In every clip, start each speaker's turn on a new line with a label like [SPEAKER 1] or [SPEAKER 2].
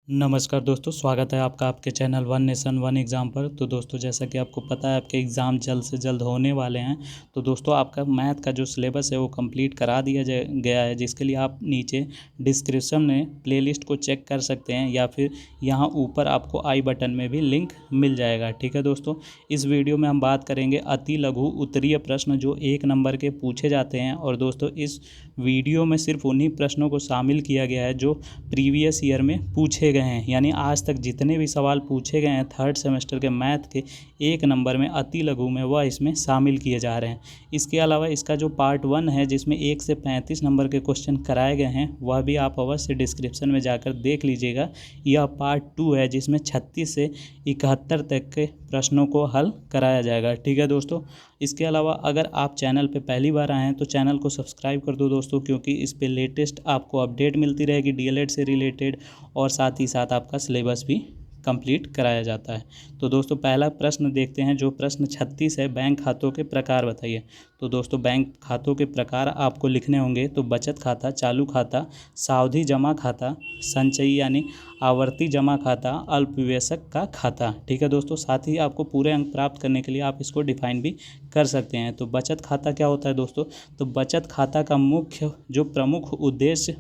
[SPEAKER 1] नमस्कार दोस्तों, स्वागत है आपका आपके channel one nation one exam पर। तो दोस्तों, जैसा कि आपको पता है आपके एग्ज़ाम जल्द से जल्द होने वाले हैं। तो दोस्तों, आपका मैथ का जो सिलेबस है वो कंप्लीट करा दिया गया है, जिसके लिए आप नीचे डिस्क्रिप्शन में प्लेलिस्ट को चेक कर सकते हैं या फिर यहाँ ऊपर आपको आई बटन में भी लिंक मिल जाएगा। ठीक है दोस्तों, इस वीडियो में हम बात करेंगे अति लघु उत्तरीय प्रश्न जो 1 नंबर के पूछे जाते हैं। और दोस्तों, इस वीडियो में सिर्फ उन्हीं प्रश्नों को शामिल किया गया है जो प्रीवियस ईयर में पूछे गए हैं, यानी आज तक जितने भी सवाल पूछे गए हैं थर्ड सेमेस्टर के मैथ के 1 नंबर में अति लघु में, वह इसमें शामिल किए जा रहे हैं। इसके अलावा इसका जो पार्ट 1 है जिसमें 1 से 35 नंबर के क्वेश्चन कराए गए हैं, वह भी आप अवश्य डिस्क्रिप्शन में जाकर देख लीजिएगा। यह पार्ट 2 है जिसमें 36 से 71 तक के प्रश्नों को हल कराया जाएगा। ठीक है दोस्तों, इसके अलावा अगर आप चैनल पे पहली बार आए हैं तो चैनल को सब्सक्राइब कर दो दोस्तों, क्योंकि इस पे लेटेस्ट आपको अपडेट मिलती रहेगी डीएलएड से रिलेटेड, और साथ ही साथ आपका सिलेबस भी कंप्लीट कराया जाता है। तो दोस्तों, पहला प्रश्न देखते हैं, जो प्रश्न 36 है, बैंक खातों के प्रकार बताइए। तो दोस्तों, बैंक खातों के प्रकार आपको लिखने होंगे। तो बचत खाता, चालू खाता, सावधि जमा खाता, संचयी यानी आवर्ती जमा खाता, अल्पविवेशक का खाता। ठीक है दोस्तों, साथ ही आपको पूरे अंक प्राप्त करने के लिए आप इसको डिफाइन भी कर सकते हैं। तो बचत खाता क्या होता है दोस्तों? तो बचत खाता का मुख्य जो प्रमुख उद्देश्य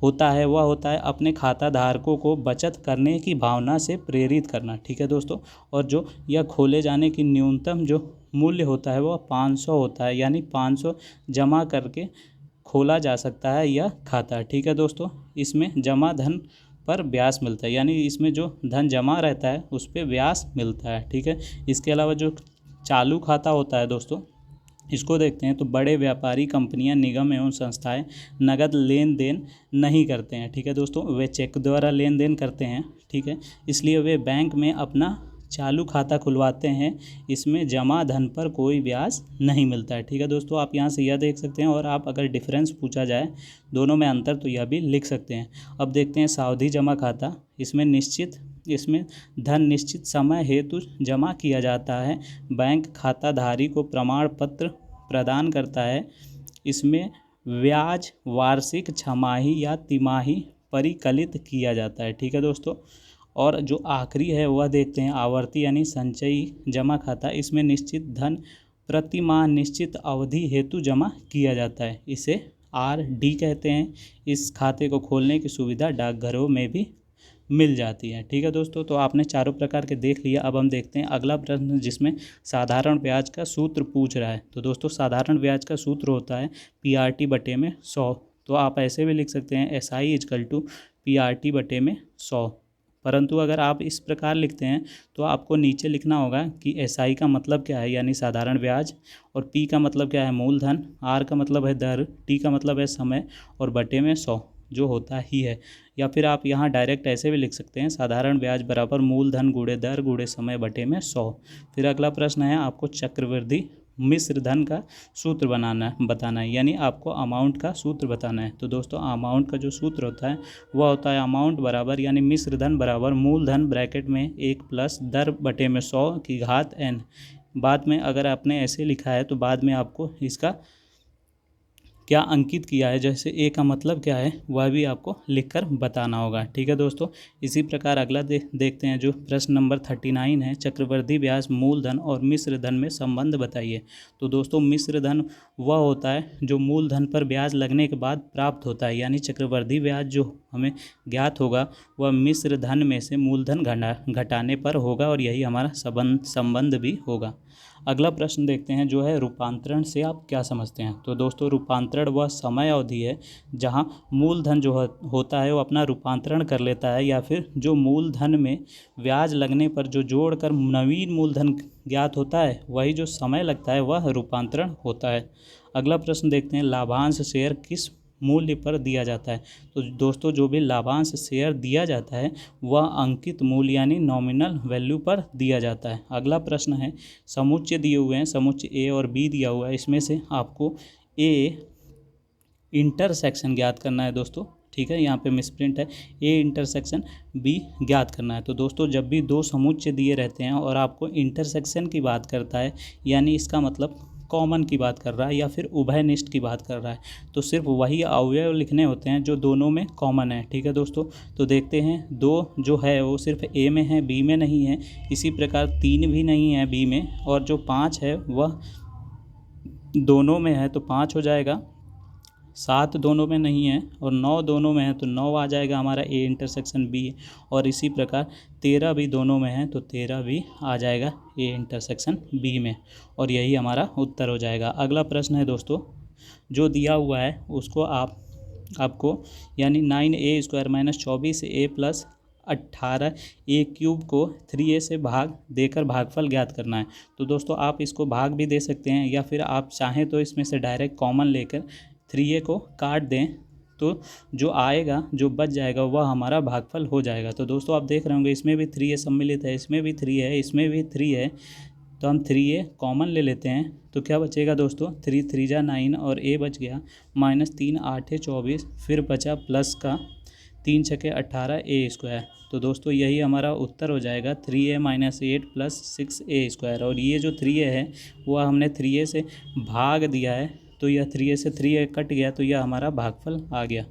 [SPEAKER 1] होता है वह होता है अपने खाता धारकों को बचत करने की भावना से प्रेरित करना। ठीक है दोस्तों, और जो यह खोले जाने की न्यूनतम जो मूल्य होता है वह 500 होता है, यानी 500 जमा करके खोला जा सकता है यह खाता। ठीक है दोस्तों, इसमें जमा धन पर ब्याज मिलता है, यानी इसमें जो धन जमा रहता है उस पर ब्याज मिलता है। ठीक है, इसके अलावा जो चालू खाता होता है दोस्तों, इसको देखते हैं। तो बड़े व्यापारी, कंपनियां, निगम एवं संस्थाएं नगद लेन देन नहीं करते हैं। ठीक है दोस्तों, वे चेक द्वारा लेन देन करते हैं। ठीक है, इसलिए वे बैंक में अपना चालू खाता खुलवाते हैं। इसमें जमा धन पर कोई ब्याज नहीं मिलता है। ठीक है दोस्तों, आप यहाँ से यह देख सकते हैं, और आप अगर डिफरेंस पूछा जाए दोनों में अंतर तो यह भी लिख सकते हैं। अब देखते हैं सावधि जमा खाता। इसमें धन निश्चित समय हेतु जमा किया जाता है। बैंक खाताधारी को प्रमाण पत्र प्रदान करता है। इसमें ब्याज वार्षिक, छमाही या तिमाही परिकलित किया जाता है। ठीक है दोस्तों, और जो आखिरी है वह देखते हैं आवर्ती यानी संचयी जमा खाता। इसमें निश्चित धन प्रति माह निश्चित अवधि हेतु जमा किया जाता है। इसे RD कहते हैं। इस खाते को खोलने की सुविधा डाकघरों में भी मिल जाती है। ठीक है दोस्तों, तो आपने चारों प्रकार के देख लिया। अब हम देखते हैं अगला प्रश्न, जिसमें साधारण ब्याज का सूत्र पूछ रहा है। तो दोस्तों, साधारण ब्याज का सूत्र होता है PRT बटे में 100। तो आप ऐसे भी लिख सकते हैं SI = PRT बटे में 100। परंतु अगर आप इस प्रकार लिखते हैं तो आपको नीचे लिखना होगा कि SI का मतलब क्या है, यानी साधारण ब्याज, और P का मतलब क्या है, मूलधन, R का मतलब है दर, T का मतलब है समय, और बटे में 100 जो होता ही है। या फिर आप यहाँ डायरेक्ट ऐसे भी लिख सकते हैं, साधारण ब्याज बराबर मूलधन गुणे दर गुणे समय बटे में 100। फिर अगला प्रश्न है, आपको चक्रवृद्धि मिश्र धन का सूत्र बताना है, यानी आपको अमाउंट का सूत्र बताना है। तो दोस्तों, अमाउंट का जो सूत्र होता है वह होता है अमाउंट बराबर, यानी मिश्र धन बराबर मूलधन ब्रैकेट में 1 प्लस दर बटे में 100 की घात n। बाद में अगर आपने ऐसे लिखा है तो बाद में आपको इसका क्या अंकित किया है, जैसे ए का मतलब क्या है, वह भी आपको लिखकर बताना होगा। ठीक है दोस्तों, इसी प्रकार अगला देखते हैं, जो प्रश्न नंबर 39 है, चक्रवृद्धि ब्याज मूलधन और मिश्र धन में संबंध बताइए। तो दोस्तों, मिश्र धन वह होता है जो मूलधन पर ब्याज लगने के बाद प्राप्त होता है, यानी चक्रवृद्धि ब्याज जो हमें ज्ञात होगा वह मिश्र धन में से मूलधन घटाने पर होगा, और यही हमारा संबंध भी होगा। अगला प्रश्न देखते हैं, जो है रूपांतरण से आप क्या समझते हैं। तो दोस्तों, रूपांतरण वह समय अवधि है जहां मूलधन जो होता है वो अपना रूपांतरण कर लेता है, या फिर जो मूलधन में ब्याज लगने पर जो जोड़कर नवीन मूलधन ज्ञात होता है, वही जो समय लगता है वह रूपांतरण होता है। अगला प्रश्न देखते हैं, लाभांश शेयर किस मूल्य पर दिया जाता है। तो दोस्तों, जो भी लाभांश शेयर दिया जाता है वह अंकित मूल्य यानी नॉमिनल वैल्यू पर दिया जाता है। अगला प्रश्न है, समुच्चय दिए हुए हैं, समुच्चय A और B दिया हुआ है, इसमें से आपको A इंटरसेक्शन ज्ञात करना है दोस्तों। ठीक है, यहाँ पे मिसप्रिंट है, A इंटरसेक्शन B ज्ञात करना है। तो दोस्तों, जब भी दो समुच्चय दिए रहते हैं और आपको इंटरसेक्शन की बात करता है, यानी इसका मतलब कॉमन की बात कर रहा है या फिर उभयनिष्ठ की बात कर रहा है, तो सिर्फ वही अवयव लिखने होते हैं जो दोनों में कॉमन है। ठीक है दोस्तों, तो देखते हैं 2 जो है वो सिर्फ ए में है, बी में नहीं है। इसी प्रकार 3 भी नहीं है बी में, और जो 5 है वह दोनों में है तो 5 हो जाएगा। 7 दोनों में नहीं है और 9 दोनों में है तो 9 आ जाएगा हमारा ए इंटरसेक्शन बी। और इसी प्रकार 13 भी दोनों में है तो 13 भी आ जाएगा ए इंटरसेक्शन बी में, और यही हमारा उत्तर हो जाएगा। अगला प्रश्न है दोस्तों, जो दिया हुआ है उसको आपको यानी 9a² - 24a + 18a³ को 3a से भाग देकर भागफल ज्ञात करना है। तो दोस्तों आप इसको भाग भी दे सकते हैं, या फिर आप चाहें तो इसमें से डायरेक्ट कॉमन लेकर 3a को काट दें, तो जो आएगा, जो बच जाएगा, वह हमारा भागफल हो जाएगा। तो दोस्तों आप देख रहे होंगे इसमें भी 3a सम्मिलित है, इसमें भी 3 है, इसमें भी 3 है, तो हम 3a कॉमन ले लेते हैं। तो क्या बचेगा दोस्तों, 3 3 जा 9 और a बच गया, -3 8 24, फिर बचा प्लस का 3 छके 18a²। तो दोस्तों यही हमारा उत्तर हो जाएगा 3a - 8 + 6a²। और ये जो 3a है वह हमने 3a से भाग दिया है, तो यह 3a से 3a कट गया, तो यह हमारा भागफल आ गया।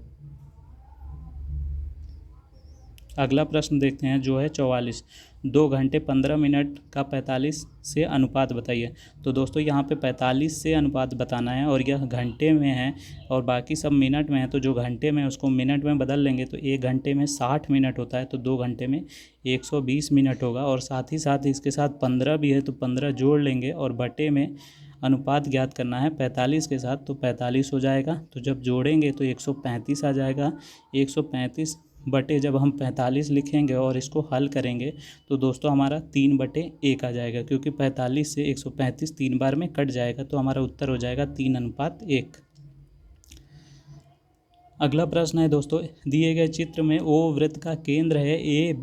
[SPEAKER 1] अगला प्रश्न देखते हैं जो है 44, 2 घंटे 15 मिनट का 45 से अनुपात बताइए। तो दोस्तों यहाँ पे 45 से अनुपात बताना है, और यह घंटे में है और बाकी सब मिनट में है। तो जो घंटे में उसको मिनट में बदल लेंगे तो 1 घंटे में 60 मिनट होता है, तो 2 घंटे में 120 मिनट होगा। और साथ ही साथ इसके साथ 15 भी है तो 15 जोड़ लेंगे, और बटे में अनुपात ज्ञात करना है 45 के साथ, तो 45 हो जाएगा। तो जब जोड़ेंगे तो 135 आ जाएगा। 135 बटे जब हम 45 लिखेंगे और इसको हल करेंगे तो दोस्तों हमारा 3/1 आ जाएगा, क्योंकि 45 से 135 3 बार में कट जाएगा, तो हमारा उत्तर हो जाएगा 3:1। अगला प्रश्न है दोस्तों, दिए गए चित्र में ओ वृत्त का केंद्र है ए,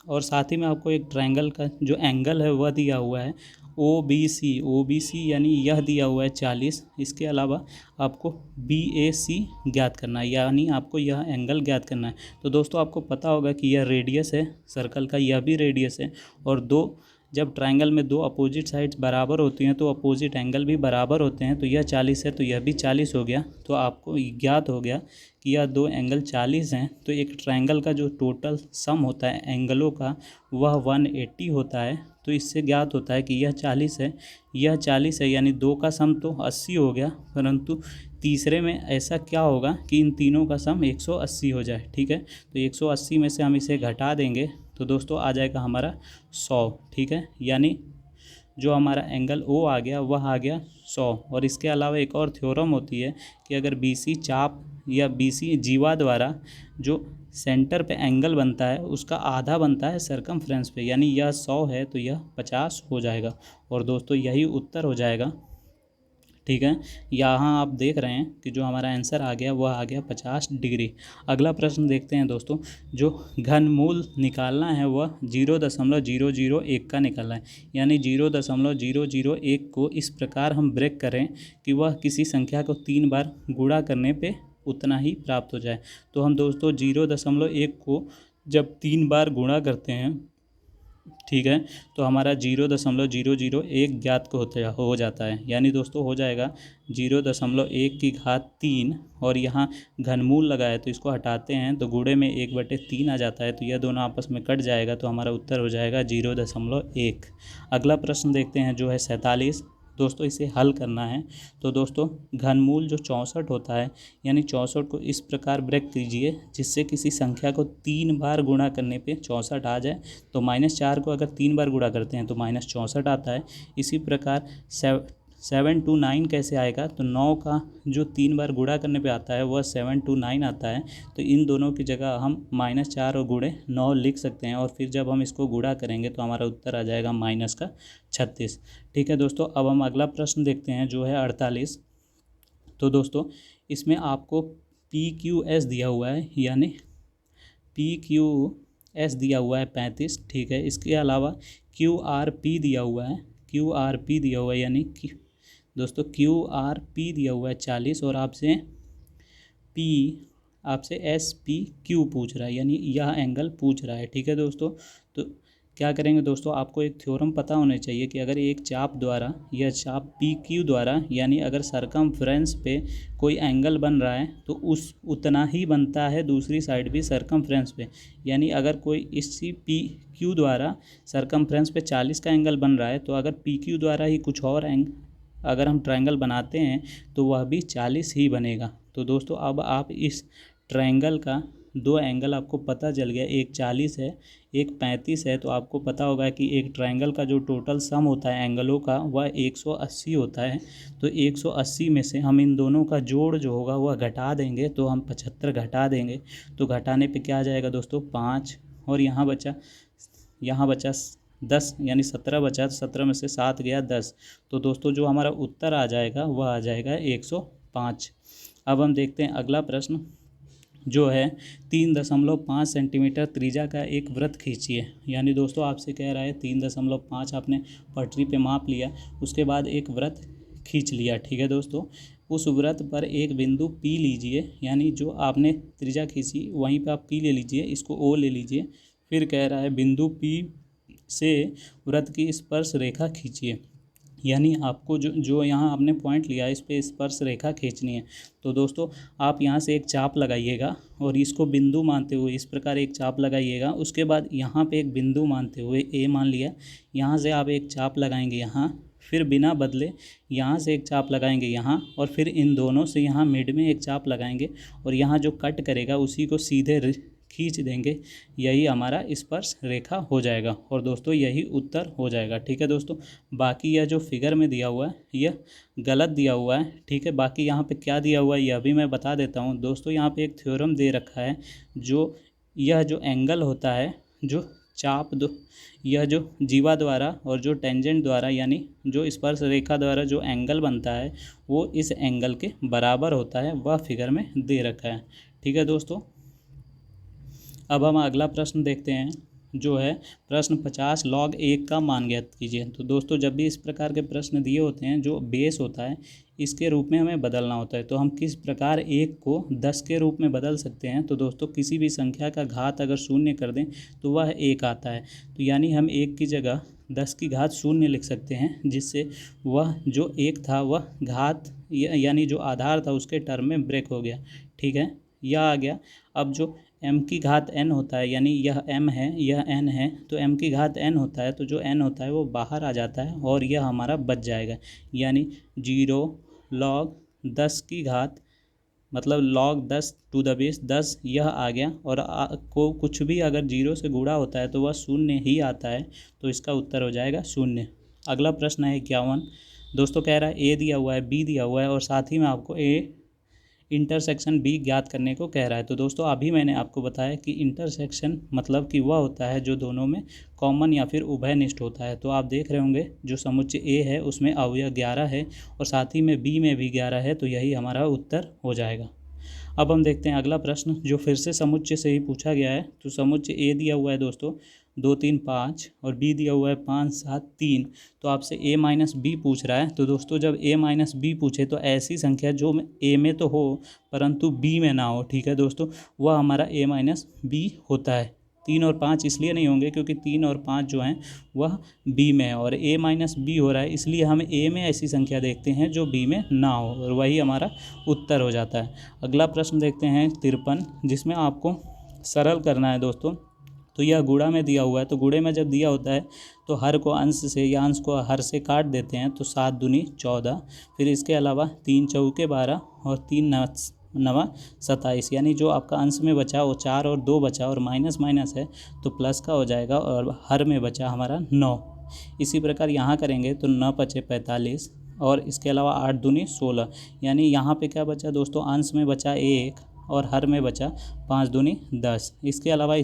[SPEAKER 1] और साथ ही में आपको एक ट्रायंगल का जो एंगल है वह दिया हुआ है OBC यानी यह दिया हुआ है 40। इसके अलावा आपको BAC ज्ञात करना है, यानी आपको यह एंगल ज्ञात करना है। तो दोस्तों आपको पता होगा कि यह रेडियस है सर्कल का, यह भी रेडियस है, और जब ट्रायंगल में 2 अपोजिट साइड्स बराबर होती हैं तो अपोजिट एंगल भी बराबर होते हैं। तो यह 40 है तो यह भी 40 हो गया। तो आपको ज्ञात हो गया कि यह 2 एंगल 40 हैं। तो एक ट्रायंगल का जो टोटल सम होता है एंगलों का वह 180 होता है। तो इससे ज्ञात होता है कि यह 40 है, यह 40 है, यानी 2 का सम तो 80 हो गया, परंतु तीसरे में ऐसा क्या होगा कि इन तीनों का सम 180 हो जाए। ठीक है, तो 180 में से हम इसे घटा देंगे तो दोस्तों आ जाएगा हमारा 100। ठीक है, यानी जो हमारा एंगल O आ गया वह आ गया 100। और इसके अलावा एक और थ्योरम होती है कि अगर BC चाप या BC जीवा द्वारा जो सेंटर पे एंगल बनता है उसका आधा बनता है सरकमफ्रेंस पे, यानी यह 100 है तो यह 50 हो जाएगा। और दोस्तों यही उत्तर हो जाएगा। ठीक है, यहाँ आप देख रहे हैं कि जो हमारा आंसर आ गया वह आ गया 50 डिग्री। अगला प्रश्न देखते हैं दोस्तों, जो घनमूल निकालना है वह 0.001 का निकालना है, यानी 0.001 को इस प्रकार हम ब्रेक करें कि वह किसी संख्या को 3 बार गुणा करने पे उतना ही प्राप्त हो जाए। तो हम दोस्तों 0.1 को जब 3 बार गुणा करते हैं, ठीक है, तो हमारा 0.001 ज्ञात को हो जाता है, यानी दोस्तों हो जाएगा 0.1 की घात 3, और यहाँ घनमूल लगा है तो इसको हटाते हैं तो गुणे में 1/3 आ जाता है, तो यह दोनों आपस में कट जाएगा, तो हमारा उत्तर हो जाएगा 0.1। अगला प्रश्न देखते हैं जो है 47। दोस्तों इसे हल करना है। तो दोस्तों घनमूल जो 64 होता है, यानी 64 को इस प्रकार ब्रेक कीजिए जिससे किसी संख्या को 3 बार गुणा करने पे 64 आ जाए। तो -4 को अगर 3 बार गुणा करते हैं तो -64 आता है। इसी प्रकार 7 to 9 कैसे आएगा, तो 9 का जो 3 बार गुणा करने पे आता है वह 7 to 9 आता है। तो इन दोनों की जगह हम -4 और गुणे 9 लिख सकते हैं, और फिर जब हम इसको गुणा करेंगे तो हमारा उत्तर आ जाएगा -36। ठीक है दोस्तों, अब हम अगला प्रश्न देखते हैं जो है 48। तो दोस्तों इसमें आपको PQS दिया हुआ है, यानी PQS दिया हुआ है 35। ठीक है, इसके अलावा QRP दिया हुआ है, QRP दिया हुआ है, यानी दोस्तों QRP दिया हुआ है 40, और आपसे SPQ पूछ रहा है, यानी यह एंगल पूछ रहा है। ठीक है दोस्तों, तो क्या करेंगे दोस्तों, आपको एक थ्योरम पता होना चाहिए कि अगर एक चाप द्वारा या चाप पी क्यू द्वारा यानी अगर सरकमफ्रेंस पे कोई एंगल बन रहा है तो उस उतना ही बनता है दूसरी साइड भी सरकमफ्रेंस पे। यानी अगर कोई इसी पी क्यू द्वारा सरकमफ्रेंस पे 40 का एंगल बन रहा है तो अगर पी क्यू द्वारा ही कुछ और अगर हम ट्रायंगल बनाते हैं तो वह भी 40 ही बनेगा। तो दोस्तों अब आप इस ट्रायंगल का दो एंगल आपको पता चल गया, एक 40 है एक 35 है, तो आपको पता होगा कि एक ट्रायंगल का जो टोटल सम होता है एंगलों का वह 180 होता है। तो 180 में से हम इन दोनों का जोड़ जो होगा वह घटा देंगे, तो हम 75 घटा देंगे। तो घटाने पे क्या आ जाएगा दोस्तों 5, और यहाँ बचा 10 यानी 17 बचा, 17 में से 7 गया 10। तो दोस्तों जो हमारा उत्तर आ जाएगा वह आ जाएगा 105। अब हम देखते हैं अगला प्रश्न जो है 3.5 सेंटीमीटर त्रिज्या का एक वृत्त खींचिए। यानी दोस्तों आपसे कह रहा है 3.5 आपने पटरी पे माप लिया, उसके बाद एक वृत्त खींच लिया। ठीक है दोस्तों, उस वृत्त पर एक बिंदु P लीजिए, यानी जो आपने त्रिज्या खींची वहीं पे आप P ले लीजिए, इसको O ले लीजिए। फिर कह रहा है बिंदु P से वृत्त की स्पर्श रेखा खींचिए। यानी आपको जो यहाँ आपने पॉइंट लिया इस पे स्पर्श रेखा खींचनी है। तो दोस्तों आप यहाँ से एक चाप लगाइएगा और इसको बिंदु मानते हुए इस प्रकार एक चाप लगाइएगा। उसके बाद यहाँ पे एक बिंदु मानते हुए ए मान लिया, यहाँ से आप एक चाप लगाएंगे यहाँ, फिर बिना बदले यहाँ से एक चाप लगाएंगे यहाँ, और फिर इन दोनों से यहाँ मिड में एक चाप लगाएंगे और यहाँ जो कट करेगा उसी को सीधे खींच देंगे। यही हमारा स्पर्श रेखा हो जाएगा और दोस्तों यही उत्तर हो जाएगा। ठीक है दोस्तों, बाकी यह जो फिगर में दिया हुआ है यह गलत दिया हुआ है। ठीक है, बाकी यहाँ पे क्या दिया हुआ है यह भी मैं बता देता हूँ दोस्तों। यहाँ पे एक थ्योरम दे रखा है, जो यह जो एंगल होता है जो यह जो जीवा द्वारा और जो टेंजेंट द्वारा यानी जो स्पर्श रेखा द्वारा जो एंगल बनता है वो इस एंगल के बराबर होता है, वह फिगर में दे रखा है। ठीक है दोस्तों, अब हम अगला प्रश्न देखते हैं जो है प्रश्न 50 log 1 का मान ज्ञात कीजिए। तो दोस्तों जब भी इस प्रकार के प्रश्न दिए होते हैं जो बेस होता है इसके रूप में हमें बदलना होता है, तो हम किस प्रकार 1 को 10 के रूप में बदल सकते हैं। तो दोस्तों किसी भी संख्या का घात अगर शून्य कर दें तो वह 1 आता है। तो यानी हम 1 की जगह 10 की घात शून्य लिख सकते हैं, जिससे वह जो 1 था वह घात यानी जो आधार था उसके टर्म में ब्रेक हो गया। ठीक है, यह आ गया। अब जो m की घात n होता है, यानी यह m है यह n है, तो m की घात n होता है, तो जो n होता है वो बाहर आ जाता है और यह हमारा बच जाएगा। यानी 0 log 10 की घात मतलब log 10 टू द बेस 10 यह आ गया। और को कुछ भी अगर 0 से गुणा होता है तो वह शून्य ही आता है, तो इसका उत्तर हो जाएगा शून्य। अगला प्रश्न है 51। दोस्तों कह रहा है a दिया हुआ है, b दिया हुआ है और साथ ही में आपको a इंटरसेक्शन बी ज्ञात करने को कह रहा है। तो दोस्तों अभी मैंने आपको बताया कि इंटरसेक्शन मतलब कि वह होता है जो दोनों में कॉमन या फिर उभयनिष्ठ होता है। तो आप देख रहे होंगे जो समुच्चय ए है उसमें अवयव 11 है और साथ ही में बी में भी 11 है, तो यही हमारा उत्तर हो जाएगा। अब हम देखते हैं अगला प्रश्न जो फिर से समुच्चय से ही पूछा गया है। तो समुच्चय ए दिया हुआ है दोस्तों 2 3 5 और बी दिया हुआ है 5 7 3। तो आपसे a माइनस बी पूछ रहा है। तो दोस्तों जब a माइनस बी पूछे तो ऐसी संख्या जो a में तो हो परंतु b में ना हो। ठीक है दोस्तों, वह हमारा a माइनस बी होता है। 3 और 5 इसलिए नहीं होंगे क्योंकि 3 और 5 जो हैं वह b में है, और a माइनस बी हो रहा है इसलिए हम a में ऐसी संख्या देखते हैं जो b में ना हो, और वही हमारा उत्तर हो जाता है। अगला प्रश्न देखते हैं 53, जिसमें आपको सरल करना है दोस्तों। तो यह गुणा में दिया हुआ है, तो गुणे में जब दिया होता है तो हर को अंश से या अंश को हर से काट देते हैं, तो 7 दूनी 14। फिर इसके अलावा 3 चौके 12 और 3 नवा 27, यानी जो आपका अंश में बचा वो 4 और 2 बचा और माइनस माइनस है तो प्लस का हो जाएगा, और हर में बचा हमारा 9। इसी प्रकार यहाँ करेंगे तो 9 पचे 45 और इसके अलावा 8 दूनी 16, यानी यहाँ पे क्या बचा दोस्तों, अंश में बचा 1 और हर में बचा 5 दूनी 10। इसके अलावा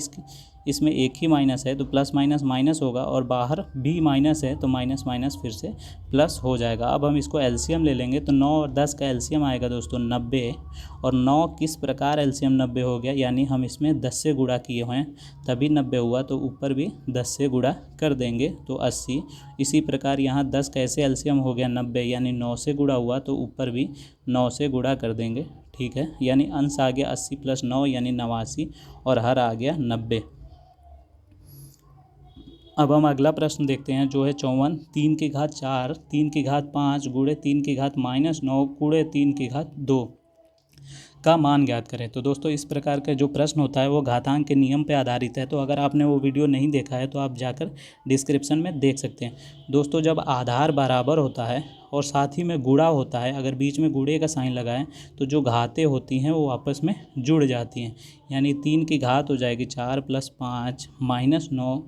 [SPEAKER 1] इसमें एक ही माइनस है तो प्लस माइनस माइनस होगा, और बाहर भी माइनस है तो माइनस माइनस फिर से प्लस हो जाएगा। अब हम इसको एलसीएम ले लेंगे तो 9 और 10 का एलसीएम आएगा दोस्तों 90। और 9 किस प्रकार एलसीएम 90 हो गया, यानी हम इसमें 10 से गुणा किए हुए हैं तभी 90 हुआ, तो ऊपर भी 10 से गुणा कर देंगे तो 80। इसी प्रकार यहाँ 10 कैसे एलसीएम हो गया 90, यानी 9 से गुणा हुआ तो ऊपर भी 9 से गुणा कर देंगे। ठीक है, यानी अंश आ गया 80 प्लस 9 यानी 89 और हर आ गया 90। अब हम अगला प्रश्न देखते हैं जो है 54। 3 की घात 4 3 की घात 5 गुणे 3 की घात -9 गुणे 3 की घात 2 का मान ज्ञात करें। तो दोस्तों इस प्रकार का जो प्रश्न होता है वो घातांक के नियम पर आधारित है। तो अगर आपने वो वीडियो नहीं देखा है तो आप जाकर डिस्क्रिप्शन में देख सकते हैं। दोस्तों जब आधार बराबर होता है और साथ ही में गुणा होता है, अगर बीच में गुणे का साइन लगाएं तो जो घातें होती हैं वो आपस में जुड़ जाती हैं। यानी 3 की घात हो जाएगी 4 + 5 -9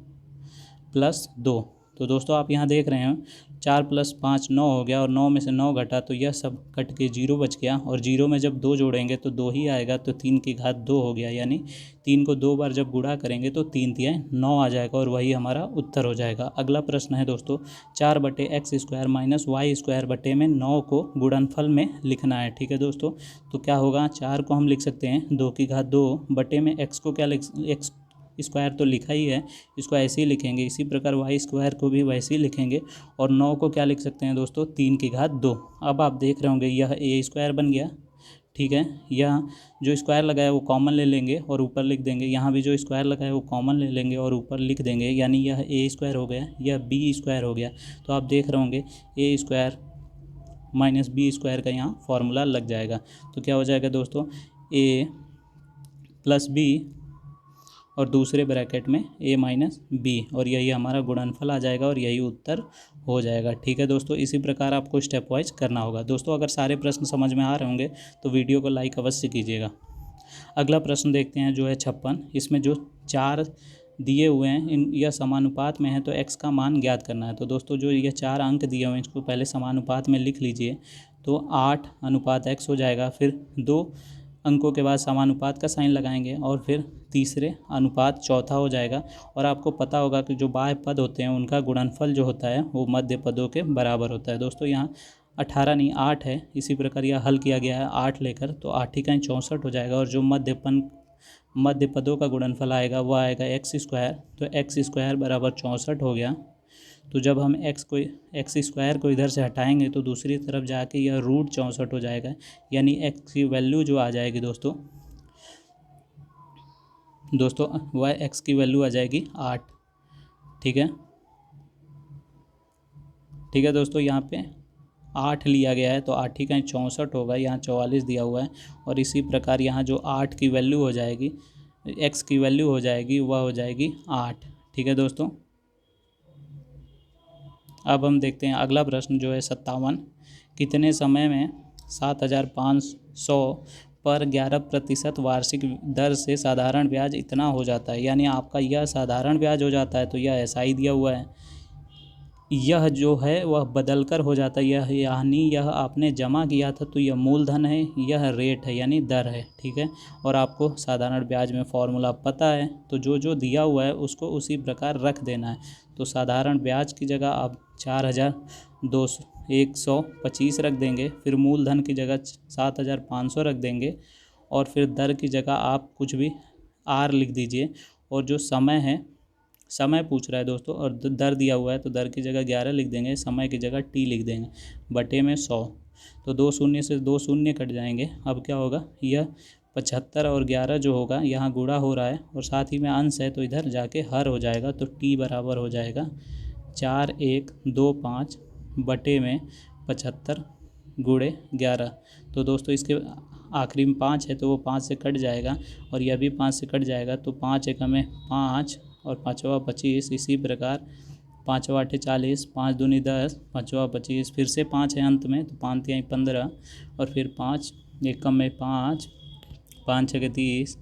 [SPEAKER 1] + 2। तो दोस्तों आप यहाँ देख रहे हैं 4 + 5 9 हो गया और 9 में से 9 घटा तो यह सब कट के 0 बच गया और 0 में जब 2 जोड़ेंगे तो 2 ही आएगा। तो 3 की घात 2 हो गया, यानी 3 को 2 बार जब गुणा करेंगे तो 3 तिहाई 9 आ जाएगा और वही हमारा उत्तर हो जाएगा। अगला प्रश्न है दोस्तों 4/x² - y² में 9 को गुणनफल में लिखना है। ठीक है दोस्तों, तो क्या होगा 4 को हम लिख सकते हैं 2 की घात 2 बटे में x को क्या x स्क्वायर तो लिखा ही है, इसको ऐसे ही लिखेंगे। इसी प्रकार y² को भी वैसे ही लिखेंगे और 9 को क्या लिख सकते हैं दोस्तों 3 की घात 2। अब आप देख रहे होंगे यह a² बन गया। ठीक है, यह जो स्क्वायर लगा है वो कॉमन ले लेंगे और ऊपर लिख देंगे। यहाँ भी जो स्क्वायर लगा है वो कॉमन ले लेंगे और ऊपर लिख देंगे, यानी यह a² हो गया, यह b² हो गया। तो आप देख रहे होंगे a² - b² का यहाँ फॉर्मूला लग जाएगा। तो क्या हो जाएगा दोस्तों a + b और दूसरे ब्रैकेट में a - b और यही हमारा गुणनफल आ जाएगा और यही उत्तर हो जाएगा। ठीक है दोस्तों, इसी प्रकार आपको स्टेप वाइज करना होगा। दोस्तों अगर सारे प्रश्न समझ में आ रहे होंगे तो वीडियो को लाइक अवश्य कीजिएगा। अगला प्रश्न देखते हैं जो है 56। इसमें जो 4 दिए हुए हैं यह समानुपात में है तो x का मान ज्ञात करना है। तो दोस्तों जो ये 4 अंक दिए हुए हैं इसको पहले समानुपात में लिख लीजिए। तो 8:x हो जाएगा, फिर 2 अंकों के बाद समानुपात का साइन लगाएंगे और फिर तीसरे अनुपात चौथा हो जाएगा। और आपको पता होगा कि जो बाह्य पद होते हैं उनका गुणनफल जो होता है वो मध्य पदों के बराबर होता है। दोस्तों यहाँ 18 नहीं 8 है, इसी प्रकार यह हल किया गया है 8 लेकर, तो 8 × 64 हो जाएगा। और जो मध्य पदों का गुणनफल आएगा वो आएगा x²। तो x² = 64 हो गया। तो जब हम x² को इधर से हटाएंगे तो दूसरी तरफ जाके यह √64 हो जाएगा, यानी x की वैल्यू जो आ जाएगी दोस्तों वह x की वैल्यू आ जाएगी 8। ठीक है दोस्तों, यहाँ पे 8 लिया गया है तो 8 × 64 होगा, यहाँ 44 दिया हुआ है। और इसी प्रकार यहाँ जो 8 की वैल्यू हो जाएगी, x की वैल्यू हो जाएगी वह हो जाएगी 8। ठीक है दोस्तों, अब हम देखते हैं अगला प्रश्न जो है 57। कितने समय में 7,500 पर 11% वार्षिक दर से साधारण ब्याज इतना हो जाता है। यानी आपका यह साधारण ब्याज हो जाता है तो यह SI दिया हुआ है, यह जो है वह बदल कर हो जाता है, यह यानी यह आपने जमा किया था तो यह मूलधन है, यह रेट है यानी दर है। ठीक है, और आपको साधारण ब्याज में फॉर्मूला पता है तो जो जो दिया हुआ है उसको उसी प्रकार रख देना है। तो साधारण ब्याज की जगह आप 4,125 रख देंगे, फिर मूलधन की जगह 7,500 रख देंगे और फिर दर की जगह आप कुछ भी R लिख दीजिए। और जो समय है, समय पूछ रहा है दोस्तों और दर दिया हुआ है तो दर की जगह 11 लिख देंगे, समय की जगह T लिख देंगे, बटे में 100। तो 2 शून्य से 2 शून्य कट जाएंगे। अब क्या होगा, यह 75 और 11 जो होगा यहाँ गुणा हो रहा है और साथ ही में अंश है तो इधर जाके हर हो जाएगा। तो T बराबर हो जाएगा 4125 बटे में 75 गुणे 11। तो दोस्तों इसके आखिरी में 5 है तो वो 5 से कट जाएगा और यह भी 5 से कट जाएगा। तो 5 एकम में 5 और 5वां 25। इसी प्रकार 5वां 8 40, 5 दूनी 10, 5वां 25, फिर से 5 है अंत में तो 5 तिहाई 15 और फिर 5 एकम में 5, 5 छके 30,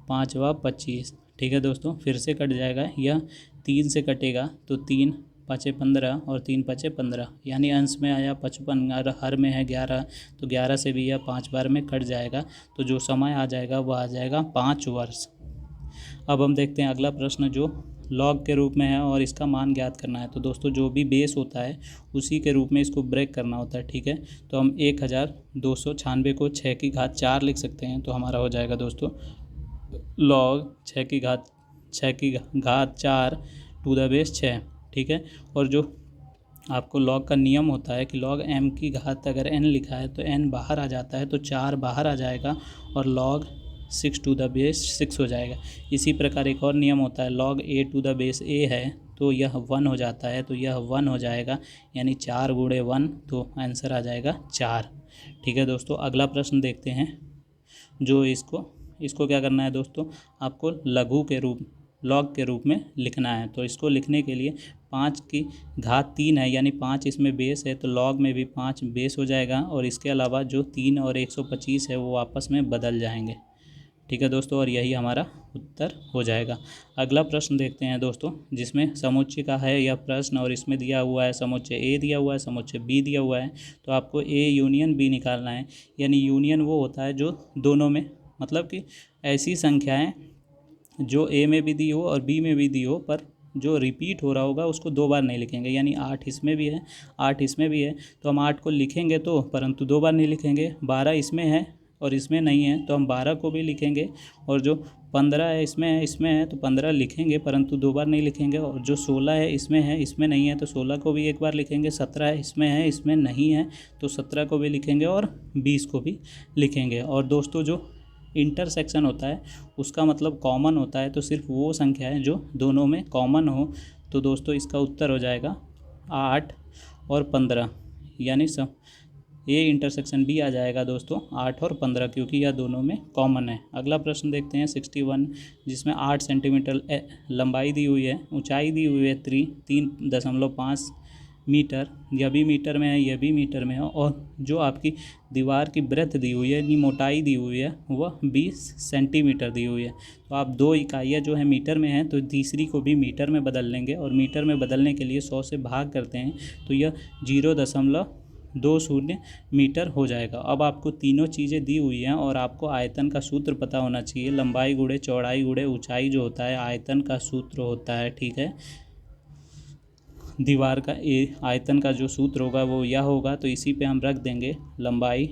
[SPEAKER 1] 5वां 25। ठीक है दोस्तों, फिर से कट जाएगा, यह 3 से कटेगा तो 3 5 15 और 3 5 15, यानी अंश में आया 55 और हर में है 11 तो 11 से भी यह 5 बार में कट जाएगा। तो जो समय आ जाएगा वह आ जाएगा 5 वर्ष। अब हम देखते हैं अगला प्रश्न जो लॉग के रूप में है और इसका मान ज्ञात करना है। तो दोस्तों जो भी बेस होता है उसी के रूप में इसको ब्रेक करना होता है। ठीक है, तो हम 1296 को 6 की घात 4 लिख सकते हैं। तो हमारा हो जाएगा दोस्तों लॉग 6 की घात 4 टू द बेस 6। ठीक है, और जो आपको लॉग का नियम होता है कि लॉग m की घात अगर n लिखा है तो n बाहर आ जाता है तो 4 बाहर आ जाएगा और लॉग 6 टू द बेस 6 हो जाएगा। इसी प्रकार एक और नियम होता है, log a to the base a है तो यह 1 हो जाता है, तो यह 1 हो जाएगा, यानी 4 गुणे 1, तो आंसर आ जाएगा 4। ठीक है दोस्तों, अगला प्रश्न देखते हैं। जो इसको क्या करना है दोस्तों, आपको लॉग के रूप में लिखना है। तो इसको लिखने के लिए 5 की घात 3 है, यानी 5 इसमें बेस है, तो लॉग में भी 5 बेस हो जाएगा, और इसके अलावा जो 3 और 125 है वो आपस में बदल जाएंगे। ठीक है दोस्तों, और यही हमारा उत्तर हो जाएगा। अगला प्रश्न देखते हैं दोस्तों, जिसमें समुच्चय का है यह प्रश्न, और इसमें दिया हुआ है समुच्चय ए दिया हुआ है, समुच्चय बी दिया हुआ है। तो आपको ए यूनियन बी निकालना है, यानी यूनियन वो होता है जो दोनों में, मतलब कि ऐसी संख्याएं जो ए में भी दी हो और बी में भी दी हो, पर जो रिपीट हो रहा होगा उसको 2 बार नहीं लिखेंगे। यानी 8 इसमें भी है, 8 इसमें भी है, तो हम 8 को लिखेंगे तो, परंतु 2 बार नहीं लिखेंगे। 12 इसमें है और इसमें नहीं है, तो हम 12 को भी लिखेंगे, और जो 15 है इसमें है तो 15 लिखेंगे, परंतु 2 बार नहीं लिखेंगे। और जो 16 है इसमें नहीं है, तो 16 को भी 1 बार लिखेंगे। 17 है इसमें नहीं है, तो 17 को भी लिखेंगे, और 20 को भी लिखेंगे। और दोस्तों जो इंटरसेक्शन होता है उसका मतलब कॉमन होता है, तो सिर्फ वो संख्या है जो दोनों में कॉमन हो। तो दोस्तों इसका उत्तर हो जाएगा 8 और 15, यानी ए इंटरसेक्शन बी आ जाएगा दोस्तों 8 और 15, क्योंकि यह दोनों में कॉमन है। अगला प्रश्न देखते हैं 61, जिसमें 8 सेंटीमीटर लंबाई दी हुई है, ऊंचाई दी हुई है 3.5 मीटर, यह भी मीटर में है, यह भी मीटर में है, और जो आपकी दीवार की ब्रेथ दी हुई है, यानी मोटाई दी हुई है, वह 20 सेंटीमीटर दी हुई है। तो आप 2 इकाइयाँ जो है मीटर में हैं, तो तीसरी को भी मीटर में बदल लेंगे, और मीटर में बदलने के लिए 100 से भाग करते हैं, तो यह 0.20 मीटर हो जाएगा। अब आपको तीनों चीज़ें दी हुई हैं, और आपको आयतन का सूत्र पता होना चाहिए। लंबाई गुणे चौड़ाई गुणे ऊंचाई जो होता है आयतन का सूत्र होता है। ठीक है, दीवार का आयतन का जो सूत्र होगा वो यह होगा, तो इसी पे हम रख देंगे लंबाई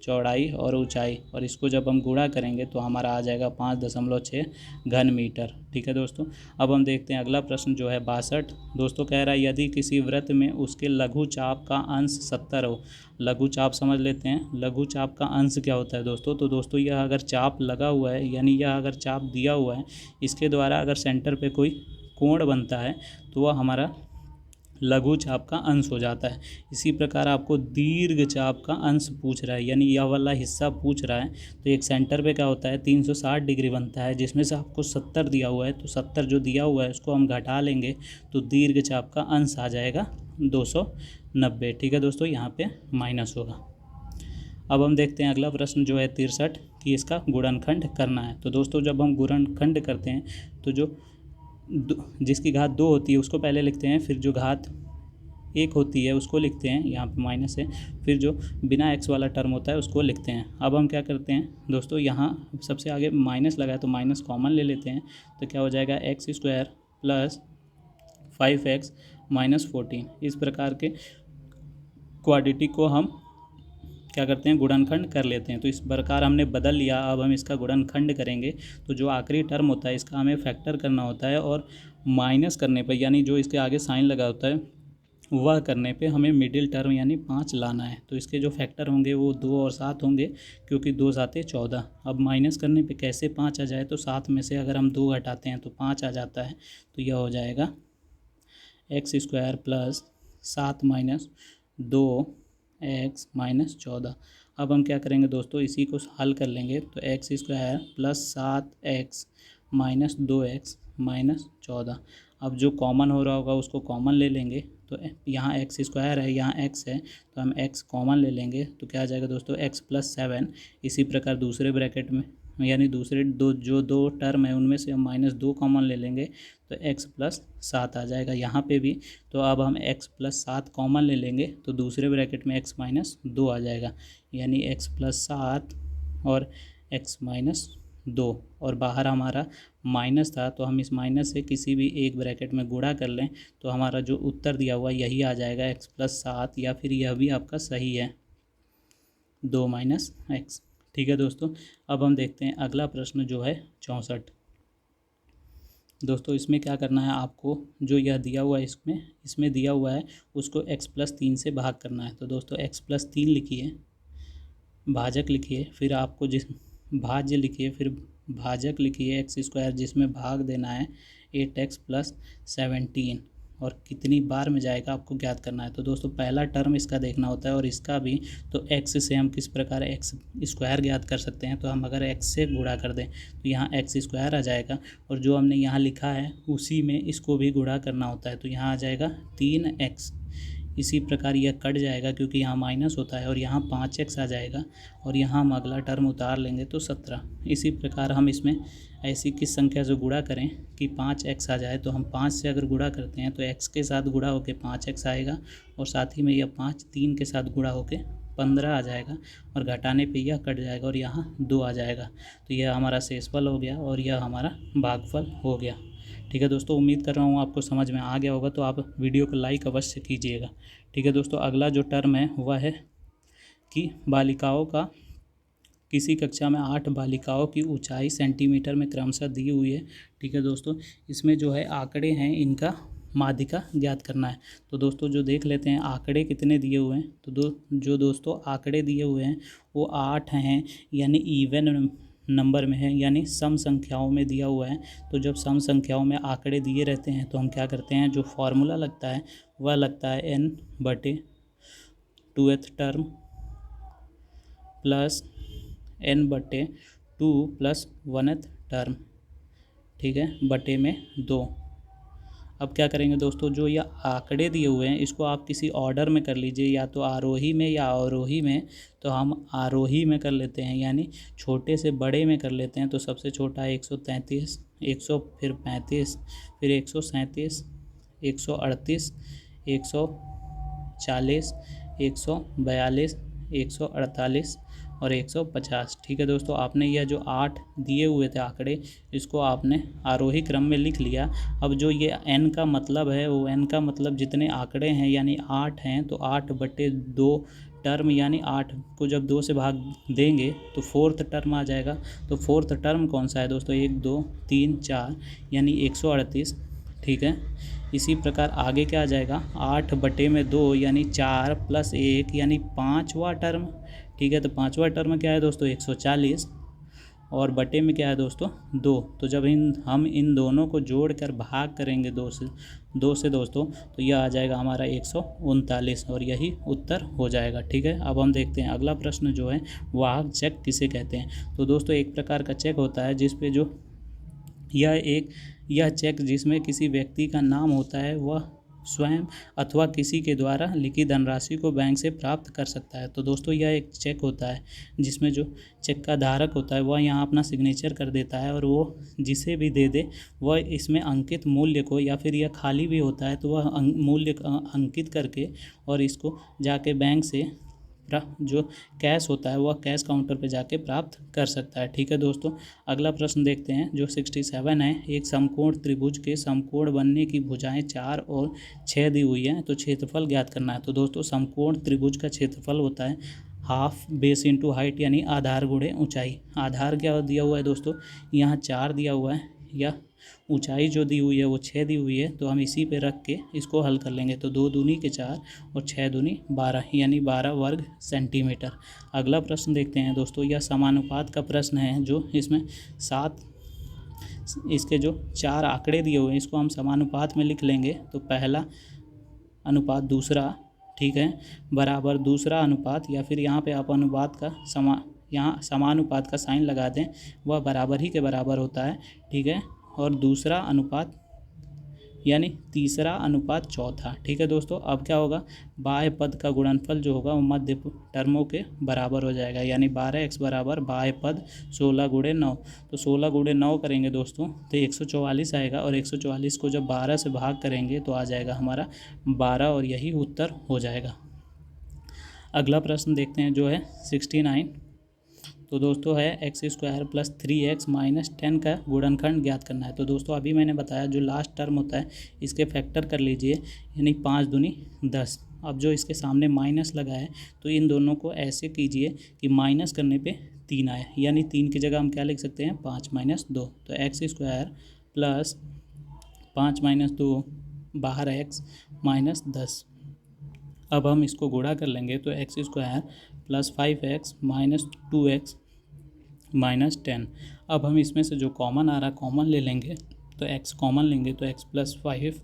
[SPEAKER 1] चौड़ाई और ऊंचाई, और इसको जब हम गुणा करेंगे तो हमारा आ जाएगा 5.6 घन मीटर। ठीक है दोस्तों, अब हम देखते हैं अगला प्रश्न जो है 62। दोस्तों कह रहा है यदि किसी वृत्त में उसके लघु चाप का अंश 70 हो। लघु चाप समझ लेते हैं, लघु चाप का अंश क्या होता है दोस्तों। तो दोस्तों यह अगर चाप लगा हुआ है, यानी यह अगर चाप दिया हुआ है, इसके द्वारा अगर सेंटर पे कोई कोण बनता है तो वह हमारा लघु चाप का अंश हो जाता है। इसी प्रकार आपको दीर्घ चाप का अंश पूछ रहा है, यानी यह वाला हिस्सा पूछ रहा है, तो एक सेंटर पे क्या होता है 360 डिग्री बनता है, जिसमें से आपको 70 दिया हुआ है, तो 70 जो दिया हुआ है उसको हम घटा लेंगे, तो दीर्घ चाप का अंश आ जाएगा 290। ठीक है दोस्तों, यहाँ पे माइनस होगा। अब हम देखते हैं अगला प्रश्न जो है 63, कि इसका गुणनखंड करना है। तो दोस्तों जब हम गुणनखंड करते हैं तो जो जिसकी घात 2 होती है उसको पहले लिखते हैं, फिर जो घात 1 होती है उसको लिखते हैं, यहाँ पे माइनस है, फिर जो बिना एक्स वाला टर्म होता है उसको लिखते हैं। अब हम क्या करते हैं दोस्तों, यहाँ सबसे आगे माइनस लगा है तो माइनस कॉमन ले लेते हैं, तो क्या हो जाएगा x² प्लस 5x माइनस 14। इस प्रकार के क्वाड्रेटिक को हम क्या करते हैं, गुणनखंड कर लेते हैं। तो इस प्रकार हमने बदल लिया। अब हम इसका गुणनखंड करेंगे, तो जो आखिरी टर्म होता है इसका हमें फैक्टर करना होता है, और माइनस करने पर, यानी जो इसके आगे साइन लगा होता है वह करने पे हमें मिडिल टर्म यानी 5 लाना है। तो इसके जो फैक्टर होंगे वो 2 और 7 होंगे, क्योंकि 2 7 14। अब माइनस करने पे कैसे 5 आ जाए, तो 7 में से अगर हम 2 घटाते हैं तो 5 आ जाता है, तो यह हो जाएगा x² plus 7 minus 2x minus 14। अब हम क्या करेंगे दोस्तों, इसी को हल कर लेंगे, तो x² plus 7x minus 2x minus 14। अब जो कॉमन हो रहा होगा उसको कॉमन ले लेंगे, तो यहाँ x² है, यहाँ x है, तो हम x कॉमन ले लेंगे, तो क्या आ जाएगा दोस्तों x प्लस 7। इसी प्रकार दूसरे ब्रैकेट में, यानी दूसरे दो टर्म है उनमें से हम -2 कॉमन ले लेंगे, तो x प्लस 7 आ जाएगा यहाँ पे भी। तो अब हम x प्लस 7 कॉमन ले लेंगे, तो दूसरे ब्रैकेट में x माइनस 2 आ जाएगा, यानी x प्लस 7 और x माइनस 2, और बाहर हमारा माइनस था, तो हम इस माइनस से किसी भी एक ब्रैकेट में गुणा कर लें, तो हमारा जो उत्तर दिया हुआ यही आ जाएगा x प्लस 7, या फिर यह भी आपका सही है 2 माइनस x। ठीक है दोस्तों, अब हम देखते हैं अगला प्रश्न जो है 64। दोस्तों इसमें क्या करना है आपको, जो यह दिया हुआ है इसमें दिया हुआ है उसको x प्लस 3 से भाग करना है। तो दोस्तों x प्लस 3 लिखिए, भाजक लिखिए, फिर आपको जिस भाज्य लिखिए, फिर भाजक लिखिए x² जिसमें भाग देना है 8x प्लस 17 और कितनी बार में जाएगा आपको ज्ञात करना है। तो दोस्तों पहला टर्म इसका देखना होता है और इसका भी। तो x से हम किस प्रकार x स्क्वायर ज्ञात कर सकते हैं, तो हम अगर x से गुणा कर दें तो यहाँ x स्क्वायर आ जाएगा और जो हमने यहाँ लिखा है उसी में इसको भी गुणा करना होता है, तो यहाँ आ जाएगा 3x। इसी प्रकार यह कट जाएगा क्योंकि यहाँ माइनस होता है और यहाँ 5x आ जाएगा और यहाँ हम अगला टर्म उतार लेंगे तो 17। इसी प्रकार हम इसमें ऐसी किस संख्या से गुणा करें कि 5x आ जाए, तो हम 5 से अगर गुणा करते हैं तो x के साथ गुणा होकर 5x आएगा और साथ ही में यह 5 3 के साथ गुणा होकर 15 आ जाएगा और घटाने पे यह कट जाएगा और यहाँ 2 आ जाएगा। तो यह हमारा शेषफल हो गया और यह हमारा भागफल हो गया। ठीक है दोस्तों, उम्मीद कर रहा हूँ आपको समझ में आ गया होगा, तो आप वीडियो को लाइक अवश्य कीजिएगा। ठीक है दोस्तों, अगला जो टर्म है वह है कि बालिकाओं का किसी कक्षा में 8 बालिकाओं की ऊंचाई सेंटीमीटर में क्रमशः दी हुई है। ठीक है दोस्तों, इसमें जो है आंकड़े हैं इनका माध्यिका ज्ञात करना है। तो दोस्तों जो देख लेते हैं आंकड़े कितने दिए हुए हैं, तो दोस्तों आंकड़े दिए हुए हैं वो 8 हैं, यानी इवन नंबर में है, यानी सम संख्याओं में दिया हुआ है। तो जब सम संख्याओं में आंकड़े दिए रहते हैं तो हम क्या करते हैं, जो फॉर्मूला लगता है वह लगता है n/2th term plus n/2 plus 1th term, ठीक है, बटे में 2। अब क्या करेंगे दोस्तों, जो ये आंकड़े दिए हुए हैं इसको आप किसी ऑर्डर में कर लीजिए, या तो आरोही में या अवरोही में। तो हम आरोही में कर लेते हैं, यानी छोटे से बड़े में कर लेते हैं। तो सबसे छोटा 133, 100, फिर 35, फिर 137, 138, 140, 142, 148 और 150। ठीक है दोस्तों, आपने यह जो 8 दिए हुए थे आंकड़े इसको आपने आरोही क्रम में लिख लिया। अब जो ये n का मतलब है वो n का मतलब जितने आंकड़े हैं यानी 8 हैं, तो 8/2 टर्म, यानी 8 को जब 2 से भाग देंगे तो 4th टर्म आ जाएगा। तो 4th टर्म कौन सा है दोस्तों, 1 2 3 4 यानी 138। ठीक है, इसी प्रकार आगे क्या आ जाएगा, 8/2 यानी 4 + 1 यानी 5वां टर्म। ठीक है, तो 5वां टर्म क्या है दोस्तों, 140 और बटे में क्या है दोस्तों, 2। तो जब हम इन दोनों को जोड़कर भाग करेंगे 2 से दोस्तों, तो यह आ जाएगा हमारा 139 और यही उत्तर हो जाएगा। ठीक है, अब हम देखते हैं अगला प्रश्न जो है, वाहक चेक किसे कहते हैं। तो दोस्तों एक प्रकार का चेक होता है जिस पे जो यह चेक जिसमें किसी व्यक्ति का नाम होता है, वह स्वयं अथवा किसी के द्वारा लिखी धनराशि को बैंक से प्राप्त कर सकता है। तो दोस्तों यह एक चेक होता है जिसमें जो चेक का धारक होता है वह यहाँ अपना सिग्नेचर कर देता है और वो जिसे भी दे दे वह इसमें अंकित मूल्य को, या फिर यह खाली भी होता है तो वह मूल्य अंकित करके और इसको जाके बैंक से जो कैश होता है वह कैश काउंटर पे जाके प्राप्त कर सकता है। ठीक है दोस्तों, अगला प्रश्न देखते हैं जो 67 है। एक समकोण त्रिभुज के समकोण बनने की भुजाएं 4 और 6 दी हुई हैं, तो क्षेत्रफल ज्ञात करना है। तो दोस्तों समकोण त्रिभुज का क्षेत्रफल होता है हाफ बेस इंटू हाइट, यानी आधार गुणे ऊंचाई। आधार क्या दिया हुआ है दोस्तों, यहाँ 4 दिया हुआ है, या ऊंचाई जो दी हुई है वो 6 दी हुई है। तो हम इसी पे रख के इसको हल कर लेंगे। तो 2 दूनी के 4 और 6 दूनी 12 यानी 12 वर्ग सेंटीमीटर। अगला प्रश्न देखते हैं दोस्तों, यह समानुपात का प्रश्न है जो इसमें 7 इसके जो 4 आंकड़े दिए हुए हैं इसको हम समानुपात में लिख लेंगे। तो पहला अनुपात दूसरा, ठीक है, बराबर दूसरा अनुपात, या फिर यहाँ पे आप अनुपात का यहाँ समानुपात का साइन लगा दें, वह बराबर ही के बराबर होता है। ठीक है, और दूसरा अनुपात यानी तीसरा अनुपात चौथा। ठीक है दोस्तों, अब क्या होगा, बाह्य पद का गुणनफल जो होगा वो मध्य टर्मों के बराबर हो जाएगा, यानी 12x बराबर बाह्य पद 16 × 9। तो 16 × 9 करेंगे दोस्तों तो 144 आएगा और 144 को जब 12 से भाग करेंगे तो आ जाएगा हमारा 12 और यही उत्तर हो जाएगा। अगला प्रश्न देखते हैं जो है 69। तो दोस्तों है x² + 3x - 10 का गुणनखंड ज्ञात करना है। तो दोस्तों अभी मैंने बताया जो लास्ट टर्म होता है इसके फैक्टर कर लीजिए, यानी 5 दूनी 10। अब जो इसके सामने माइनस लगा है तो इन दोनों को ऐसे कीजिए कि माइनस करने पे 3 आए, यानी 3 की जगह हम क्या लिख सकते हैं, 5 - 2। तो x² + 5 - 2 12x - 10। अब हम इसको गुणा कर लेंगे तो x² + 5x - 2x - 10। अब हम इसमें से जो कॉमन आ रहा है कॉमन ले लेंगे। तो x कॉमन लेंगे तो x प्लस 5,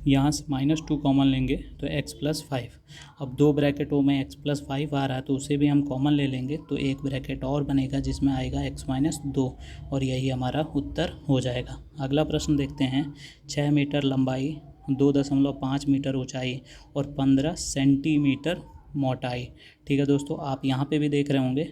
[SPEAKER 1] यहाँ से -2 कॉमन लेंगे तो x प्लस 5। अब दो ब्रैकेटों में x प्लस 5 आ रहा है तो उसे भी हम कॉमन ले लेंगे तो एक ब्रैकेट और बनेगा जिसमें आएगा x माइनस 2, और यही हमारा उत्तर हो जाएगा। अगला प्रश्न देखते हैं। 6 मीटर लंबाई, 2.5 मीटर ऊंचाई और 15 सेंटीमीटर मोटाई। ठीक है दोस्तों, आप यहाँ पे भी देख रहे होंगे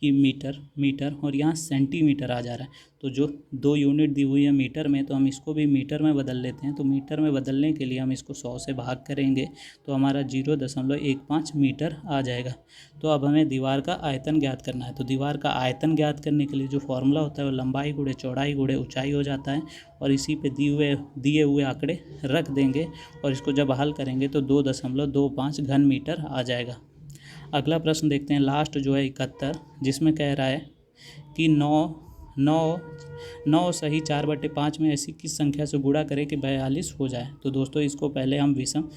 [SPEAKER 1] कि मीटर और यहाँ सेंटीमीटर आ जा रहा है। तो जो दो यूनिट दी हुई है मीटर में, तो हम इसको भी मीटर में बदल लेते हैं। तो मीटर में बदलने के लिए हम इसको 100 से भाग करेंगे तो हमारा 0.15 मीटर आ जाएगा। तो अब हमें दीवार का आयतन ज्ञात करना है। तो दीवार का आयतन ज्ञात करने के लिए जो फॉर्मूला होता है वो लंबाई गुणे चौड़ाई गुणे ऊंचाई हो जाता है, और इसी पे दिए हुए आंकड़े रख देंगे और इसको जब हल करेंगे तो 2.25 घन मीटर आ जाएगा। अगला प्रश्न देखते हैं, लास्ट जो है 71, जिसमें कह रहा है कि 9 सही 4/5 में ऐसी किस संख्या से गुणा करें कि 42 हो जाए। तो दोस्तों इसको पहले हम विषम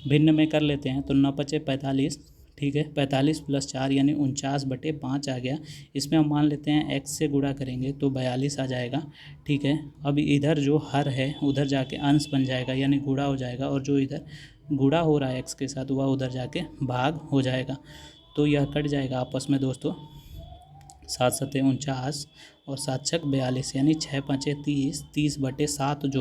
[SPEAKER 1] भिन्न में कर लेते हैं। तो 9 × 5 = 45, ठीक है, 45 + 4 यानी 49/5 आ गया। इसमें हम मान लेते हैं x से गुणा करेंगे तो 42 आ जाएगा। ठीक है, अब इधर जो हर है उधर जाके अंश बन जाएगा यानी गुणा हो जाएगा, और जो इधर गुणा हो रहा है x के साथ वह उधर जाके भाग हो जाएगा। तो यह कट जाएगा आपस में दोस्तों, 7 × 7 = 49 और 7 × 6 = 42 यानी 6 × 5 = 30, 30/7 जो